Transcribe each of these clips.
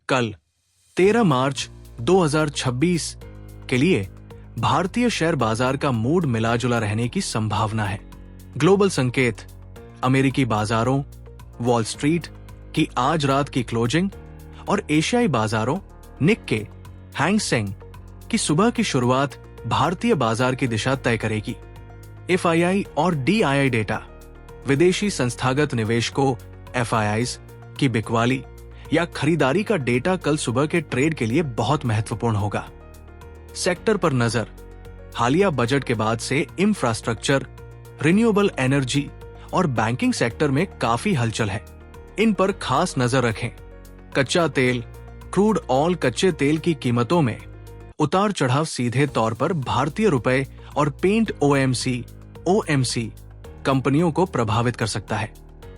कल 13 मार्च 2026 के लिए भारतीय शेयर बाजार का मूड मिला-जुला रहने की संभावना है। ग्लोबल संकेत, अमेरिकी बाजारों, वॉल स्ट्रीट की आज रात की क्लोजिंग और एशियाई बाजारों, निक्के, हैंग सेंग की सुबह की शुरुआत भारतीय बाजार की दिशा तय करेगी। एफआईआई और डीआईआई डेटा, विदेशी संस्थागत निवेशकों एफआईआईज की बिकवाली या खरीदारी का डेटा कल सुबह के ट्रेड के लिए बहुत महत्वपूर्ण होगा। सेक्टर पर नजर, हालिया बजट के बाद से इंफ्रास्ट्रक्चर, रिन्यूएबल एनर्जी और बैंकिंग सेक्टर में काफी हलचल है। इन पर खास नजर रखें। कच्चा तेल, क्रूड ऑयल कच्चे तेल की कीमतों में उतार चढ़ाव सीधे तौर पर भारतीय रुपए और पेंट ओएमसी कंपनियों को प्रभावित कर सकता है।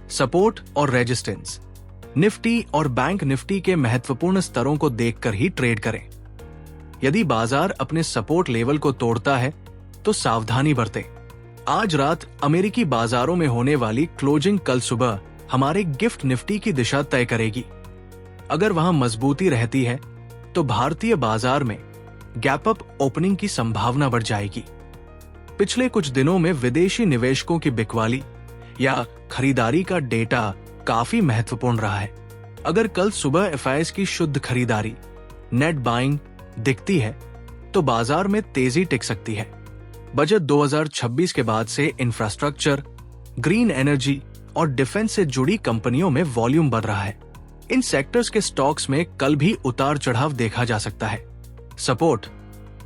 सपोर्ट और रेजिस्टेंस, निफ्टी और बैंक निफ्टी के महत्वपूर्ण स्तरों को देखकर ही ट्रेड करें। यदि बाजार अपने सपोर्ट लेवल को तोड़ता है तो सावधानी बरतें। आज रात अमेरिकी बाजारों में होने वाली क्लोजिंग कल सुबह हमारे गिफ्ट निफ्टी की दिशा तय करेगी। अगर वहां मजबूती रहती है तो भारतीय बाजार में गैप अप ओपनिंग की संभावना बढ़ जाएगी। पिछले कुछ दिनों में विदेशी निवेशकों की बिकवाली या खरीदारी का डेटा काफी महत्वपूर्ण रहा है। अगर कल सुबह एफआईआईज की शुद्ध खरीदारी, नेट बाइंग दिखती है तो बाजार में तेजी टिक सकती है। बजट 2026 के बाद से इंफ्रास्ट्रक्चर, ग्रीन एनर्जी और डिफेंस से जुड़ी कंपनियों में वॉल्यूम बढ़ रहा है। इन सेक्टर्स के स्टॉक्स में कल भी उतार चढ़ाव देखा जा सकता है। सपोर्ट,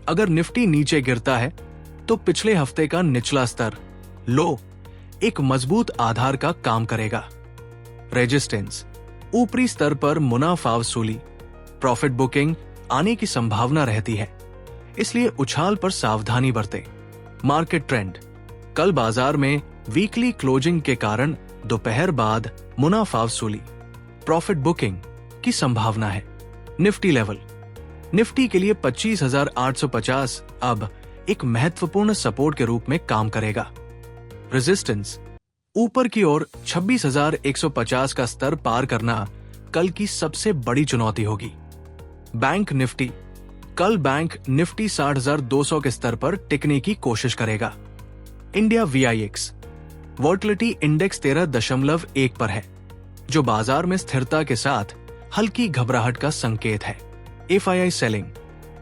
अगर निफ्टी नीचे गिरता है तो पिछले हफ्ते का निचला स्तर लो एक मजबूत आधार का काम करेगा। रेजिस्टेंस, ऊपरी स्तर पर मुनाफा वसूली, प्रॉफिट बुकिंग आने की संभावना रहती है, इसलिए उछाल पर सावधानी बरतें। मार्केट ट्रेंड, कल बाजार में वीकली क्लोजिंग के कारण दोपहर बाद मुनाफा वसूली, प्रॉफिट बुकिंग की संभावना है। निफ्टी लेवल, निफ्टी के लिए 25,850 अब एक महत्वपूर्ण सपोर्ट के रूप में काम करेगा। रेजिस्टेंस, ऊपर की ओर 26,150 का स्तर पार करना कल की सबसे बड़ी चुनौती होगी। बैंक निफ्टी, कल बैंक निफ्टी 60,200 के स्तर पर टिकने की कोशिश करेगा। इंडिया वीआईएक्स, वोलेटिलिटी इंडेक्स 13.1 पर है, जो बाजार में स्थिरता के साथ हल्की घबराहट का संकेत है। एफआईआई सेलिंग,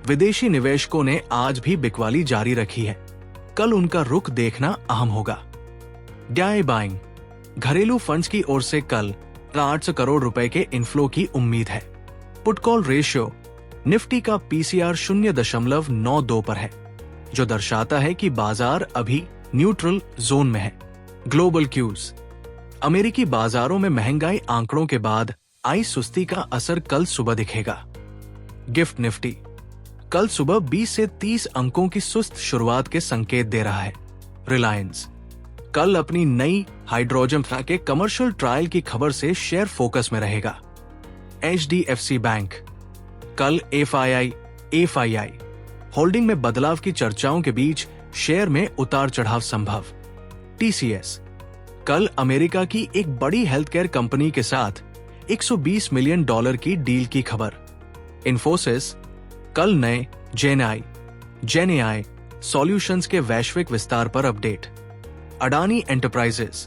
विदेशी निवेशकों ने आज भी बिकवाली जारी रखी है, कल उनका रुख देखना अहम होगा। डीआईआई बाइंग, घरेलू फंड्स की ओर से कल 800 करोड़ रुपए के इनफ्लो की उम्मीद है। पुट कॉल रेशियो, निफ्टी का पीसीआर 0.92 पर है, जो दर्शाता है कि बाजार अभी न्यूट्रल जोन में है। ग्लोबल क्यूज, अमेरिकी बाजारों में महंगाई आंकड़ों के बाद आई सुस्ती का असर कल सुबह दिखेगा। गिफ्ट निफ्टी, कल सुबह 20 से 30 अंकों की सुस्त शुरुआत के संकेत दे रहा है। रिलायंस, कल अपनी नई हाइड्रोजन के कमर्शियल ट्रायल की खबर से शेयर फोकस में रहेगा। एचडीएफसी बैंक, कल एफआईआई होल्डिंग में बदलाव की चर्चाओं के बीच शेयर में उतार चढ़ाव संभव। टीसीएस, कल अमेरिका की एक बड़ी हेल्थ केयर कंपनी के साथ $120 मिलियन की डील की खबर। इन्फोसिस, कल नए जेनएआई सॉल्यूशंस के वैश्विक विस्तार पर अपडेट। अडानी एंटरप्राइजेस,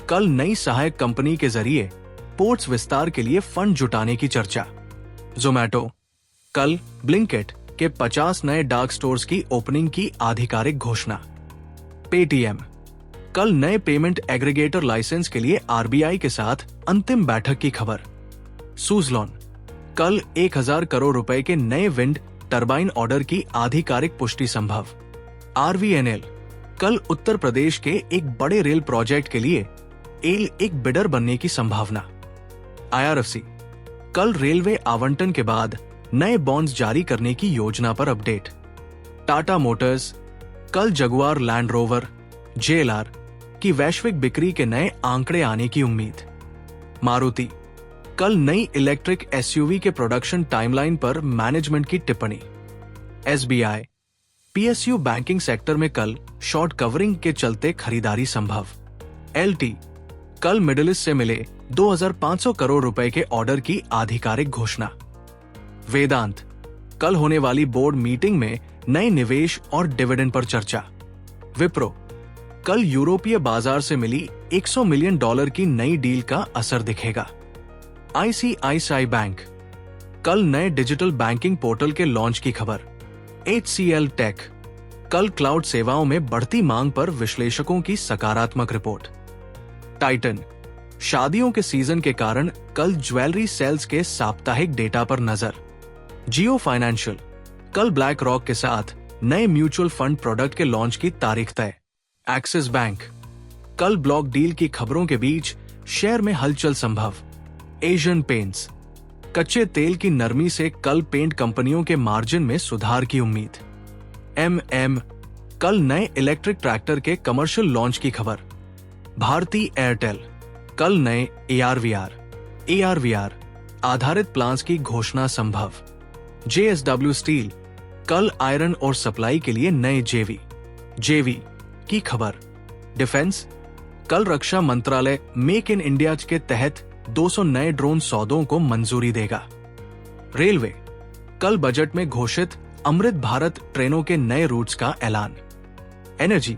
कल नई सहायक कंपनी के जरिए पोर्ट्स विस्तार के लिए फंड जुटाने की चर्चा। जोमैटो, कल ब्लिंकिट के 50 नए डार्क स्टोर्स की ओपनिंग की आधिकारिक घोषणा। पेटीएम, कल नए पेमेंट एग्रीगेटर लाइसेंस के लिए आरबीआई के साथ अंतिम बैठक की खबर। सुजलॉन, कल 1000 करोड़ रुपए के नए विंड टरबाइन ऑर्डर की आधिकारिक पुष्टि संभव। आरवीएनएल, कल उत्तर प्रदेश के एक बड़े रेल प्रोजेक्ट के लिए एक बिडर बनने की संभावना। आईआरएफसी, कल रेलवे आवंटन के बाद नए बॉन्ड्स जारी करने की योजना पर अपडेट। टाटा मोटर्स, कल जगुआर लैंड रोवर जेएलआर की वैश्विक बिक्री के नए आंकड़े आने की उम्मीद। मारुति, कल नई इलेक्ट्रिक एसयूवी के प्रोडक्शन टाइमलाइन पर मैनेजमेंट की टिप्पणी। एसबीआई, पीएसयू बैंकिंग सेक्टर में कल शॉर्ट कवरिंग के चलते खरीदारी संभव। एलटी, कल मिडिल ईस्ट से मिले 2500 करोड़ रुपए के ऑर्डर की आधिकारिक घोषणा। वेदांत, कल होने वाली बोर्ड मीटिंग में नए निवेश और डिविडेंड पर चर्चा। विप्रो, कल यूरोपीय बाजार से मिली $100 मिलियन की नई डील का असर दिखेगा। ICICI बैंक, कल नए डिजिटल बैंकिंग पोर्टल के लॉन्च की खबर। HCL टेक, कल क्लाउड सेवाओं में बढ़ती मांग पर विश्लेषकों की सकारात्मक रिपोर्ट। टाइटन, शादियों के सीजन के कारण कल ज्वेलरी सेल्स के साप्ताहिक डेटा पर नजर। जियो फाइनेंशियल, कल ब्लैक रॉक के साथ नए म्यूचुअल फंड प्रोडक्ट के लॉन्च की तारीख तय। एक्सिस बैंक, कल ब्लॉक डील की खबरों के बीच शेयर में हलचल संभव। एशियन पेंट्स, कच्चे तेल की नरमी से कल पेंट कंपनियों के मार्जिन में सुधार की उम्मीद। MM, कल नए इलेक्ट्रिक ट्रैक्टर के कमर्शियल लॉन्च की खबर। भारती एयरटेल, कल नए AR/VR आधारित प्लान्स की घोषणा संभव। JSW स्टील, कल आयरन और सप्लाई के लिए नए JV की खबर। डिफेंस, कल रक्षा मंत्रालय मेक इन इंडिया के तहत 200 नए ड्रोन सौदों को मंजूरी देगा। रेलवे, कल बजट में घोषित अमृत भारत ट्रेनों के नए रूट्स का ऐलान। एनर्जी,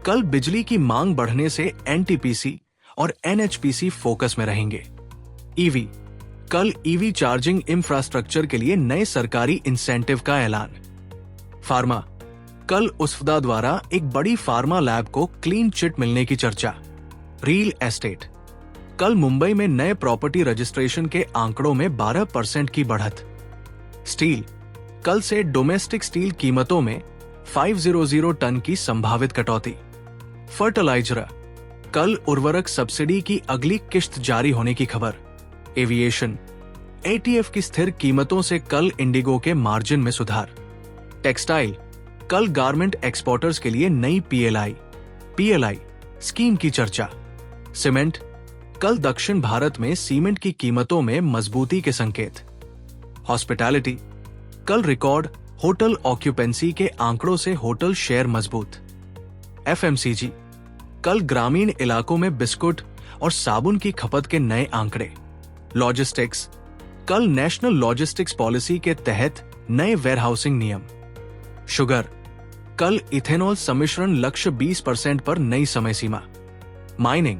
कल बिजली की मांग बढ़ने से NTPC और NHPC फोकस में रहेंगे। EV, कल EV चार्जिंग इंफ्रास्ट्रक्चर के लिए नए सरकारी इंसेंटिव का ऐलान। फार्मा, कल USFDA द्वारा एक बड़ी फार्मा लैब को क्लीन चिट मिलने की चर्चा। रियल एस्टेट, कल मुंबई में नए प्रॉपर्टी रजिस्ट्रेशन के आंकड़ों में 12% की बढ़त। स्टील, कल से डोमेस्टिक स्टील कीमतों में 500 टन की संभावित कटौती। फर्टिलाइजर, कल उर्वरक सब्सिडी की अगली किश्त जारी होने की खबर। एविएशन, ATF की स्थिर कीमतों से कल इंडिगो के मार्जिन में सुधार। टेक्सटाइल, कल गारमेंट एक्सपोर्टर्स के लिए नई PLI स्कीम की चर्चा। सीमेंट, कल दक्षिण भारत में सीमेंट की कीमतों में मजबूती के संकेत। हॉस्पिटैलिटी, कल रिकॉर्ड होटल ऑक्यूपेंसी के आंकड़ों से होटल शेयर मजबूत। FMCG, कल ग्रामीण इलाकों में बिस्कुट और साबुन की खपत के नए आंकड़े। लॉजिस्टिक्स, कल नेशनल लॉजिस्टिक्स पॉलिसी के तहत नए वेयरहाउसिंग नियम। शुगर, कल इथेनॉल सम्मिश्रण लक्ष्य 20% पर नई समय सीमा। माइनिंग,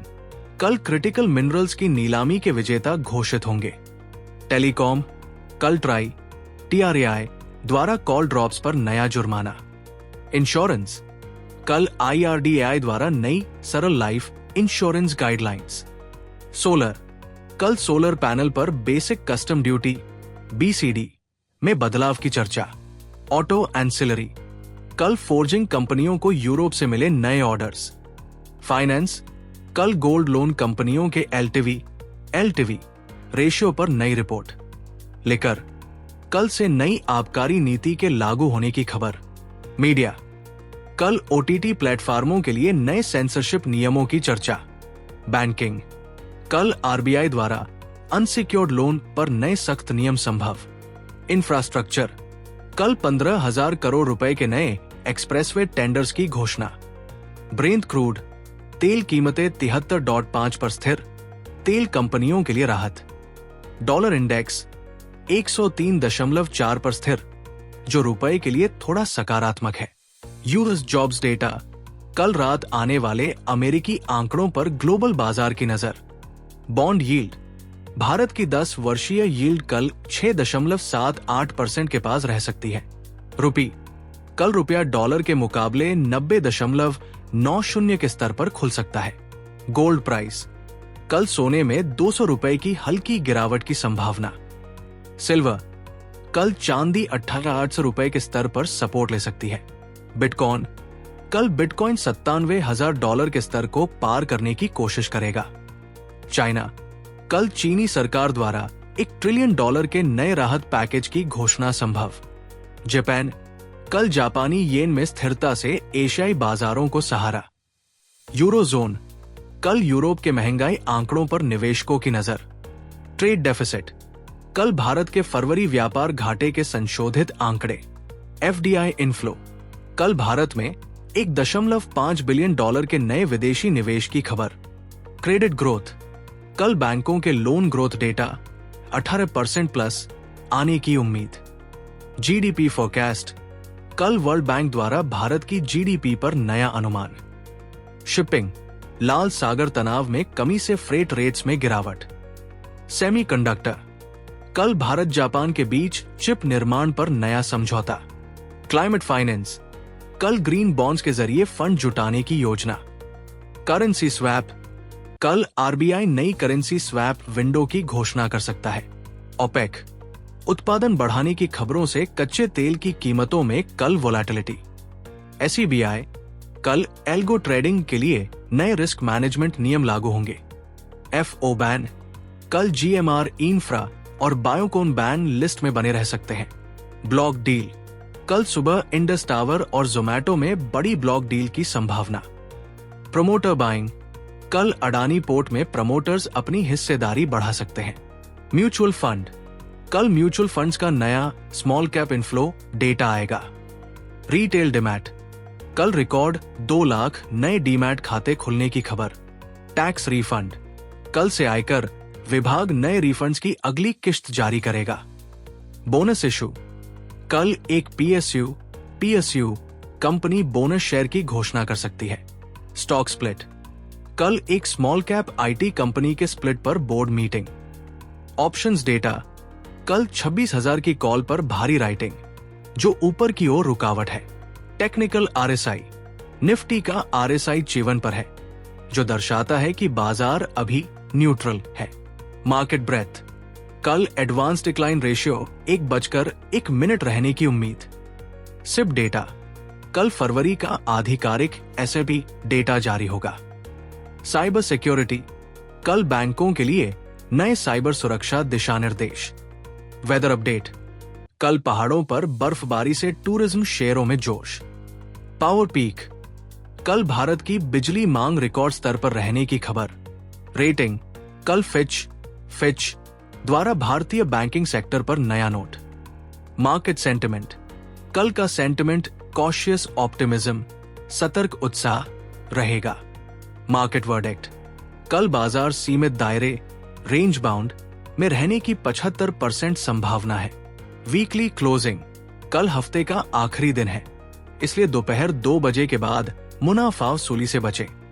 कल क्रिटिकल मिनरल्स की नीलामी के विजेता घोषित होंगे। टेलीकॉम, कल TRAI द्वारा कॉल ड्रॉप्स पर नया जुर्माना। इंश्योरेंस, कल IRDAI द्वारा नई सरल लाइफ इंश्योरेंस गाइडलाइंस। सोलर, कल सोलर पैनल पर बेसिक कस्टम ड्यूटी BCD में बदलाव की चर्चा। ऑटो एंसिलरी, कल फोर्जिंग कंपनियों को यूरोप से मिले नए ऑर्डर्स। फाइनेंस, कल गोल्ड लोन कंपनियों के LTV रेशियो पर नई रिपोर्ट। लिकर, कल से नई आबकारी नीति के लागू होने की खबर। मीडिया, कल OTT प्लेटफार्मों के लिए नए सेंसरशिप नियमों की चर्चा। बैंकिंग, कल RBI द्वारा अनसिक्योर्ड लोन पर नए सख्त नियम संभव। इंफ्रास्ट्रक्चर, कल 15,000 करोड़ रुपए के नए एक्सप्रेसवे टेंडर्स की घोषणा। ब्रेंट क्रूड, तेल कीमतें 73.5 पर स्थिर, तेल कंपनियों के लिए राहत। डॉलर इंडेक्स 103.4 पर स्थिर, जो रुपए के लिए थोड़ा सकारात्मक है। यूएस जॉब्स डेटा, कल रात आने वाले अमेरिकी आंकड़ों पर ग्लोबल बाजार की नजर। बॉन्ड यील्ड, भारत की 10 वर्षीय यील्ड कल 6.78% के पास रह सकती है। रुपी, कल रुपया डॉलर के मुकाबले 90.90 के स्तर पर खुल सकता है। गोल्ड प्राइस, कल सोने में 200 रुपए की हल्की गिरावट की संभावना। सिल्वर, कल चांदी 18,800 रुपए के स्तर पर सपोर्ट ले सकती है। बिटकॉइन, कल बिटकॉइन $97,000 के स्तर को पार करने की कोशिश करेगा। चाइना, कल चीनी सरकार द्वारा $1 ट्रिलियन के नए राहत पैकेज की घोषणा संभव। जापान, कल जापानी येन में स्थिरता से एशियाई बाजारों को सहारा। यूरोजोन, कल यूरोप के महंगाई आंकड़ों पर निवेशकों की नजर। ट्रेड डेफिसिट, कल भारत के फरवरी व्यापार घाटे के संशोधित आंकड़े। FDI इनफ्लो, कल भारत में $1.5 बिलियन के नए विदेशी निवेश की खबर। क्रेडिट ग्रोथ, कल बैंकों के लोन ग्रोथ डेटा 18% प्लस आने की उम्मीद। जीडीपी फोरकास्ट, कल वर्ल्ड बैंक द्वारा भारत की जीडीपी पर नया अनुमान। शिपिंग, लाल सागर तनाव में कमी से फ्रेट रेट्स में गिरावट। सेमीकंडक्टर, कल भारत जापान के बीच चिप निर्माण पर नया समझौता। क्लाइमेट फाइनेंस, कल ग्रीन बॉन्ड्स के जरिए फंड जुटाने की योजना। करेंसी स्वैप, कल आरबीआई नई करेंसी स्वैप विंडो की घोषणा कर सकता है। ओपेक, उत्पादन बढ़ाने की खबरों से कच्चे तेल की कीमतों में कल वोलेटिलिटी। एसईबीआई, कल एल्गो ट्रेडिंग के लिए नए रिस्क मैनेजमेंट नियम लागू होंगे। एफओ बैन, कल जीएमआर इंफ्रा और बायोकॉन बैन लिस्ट में बने रह सकते हैं। ब्लॉक डील, कल सुबह इंडस टावर और जोमैटो में बड़ी ब्लॉक डील की संभावना। प्रोमोटर बाइंग, कल अडानी पोर्ट में प्रमोटर्स अपनी हिस्सेदारी बढ़ा सकते हैं। म्यूचुअल फंड, कल म्यूचुअल फंड्स का नया स्मॉल कैप इनफ्लो डेटा आएगा। रिटेल डीमैट, कल रिकॉर्ड 2 लाख नए डीमैट खाते खुलने की खबर। टैक्स रिफंड, कल से आयकर विभाग नए रिफंड्स की अगली किश्त जारी करेगा। बोनस इशू, कल एक पीएसयू कंपनी बोनस शेयर की घोषणा कर सकती है। स्टॉक स्प्लिट, कल एक स्मॉल कैप आईटी कंपनी के स्प्लिट पर बोर्ड मीटिंग। ऑप्शंस डेटा, कल 26,000 की कॉल पर भारी राइटिंग, जो ऊपर की ओर रुकावट है। टेक्निकल आरएसआई, निफ्टी का आरएसआई जीवन पर है, जो दर्शाता है कि बाजार अभी न्यूट्रल है। मार्केट ब्रेथ, कल एडवांस डिक्लाइन रेशियो 1:01 रहने की उम्मीद। सिप डेटा, कल फरवरी का आधिकारिक एसएपी डेटा जारी होगा। साइबर सिक्योरिटी, कल बैंकों के लिए नए साइबर सुरक्षा दिशा निर्देश। वेदर अपडेट, कल पहाड़ों पर बर्फबारी से टूरिज्म शेयरों में जोश। पावर पीक, कल भारत की बिजली मांग रिकॉर्ड स्तर पर रहने की खबर। रेटिंग, कल फिच द्वारा भारतीय बैंकिंग सेक्टर पर नया नोट। मार्केट सेंटिमेंट, कल का सेंटिमेंट कॉशियस ऑप्टिमिज्म, सतर्क उत्साह रहेगा। मार्केट वर्डिक्ट, कल बाजार सीमित दायरे रेंज बाउंड में रहने की 75% संभावना है। वीकली क्लोजिंग, कल हफ्ते का आखिरी दिन है, इसलिए दोपहर 2 बजे के बाद मुनाफा वसूली से बचें।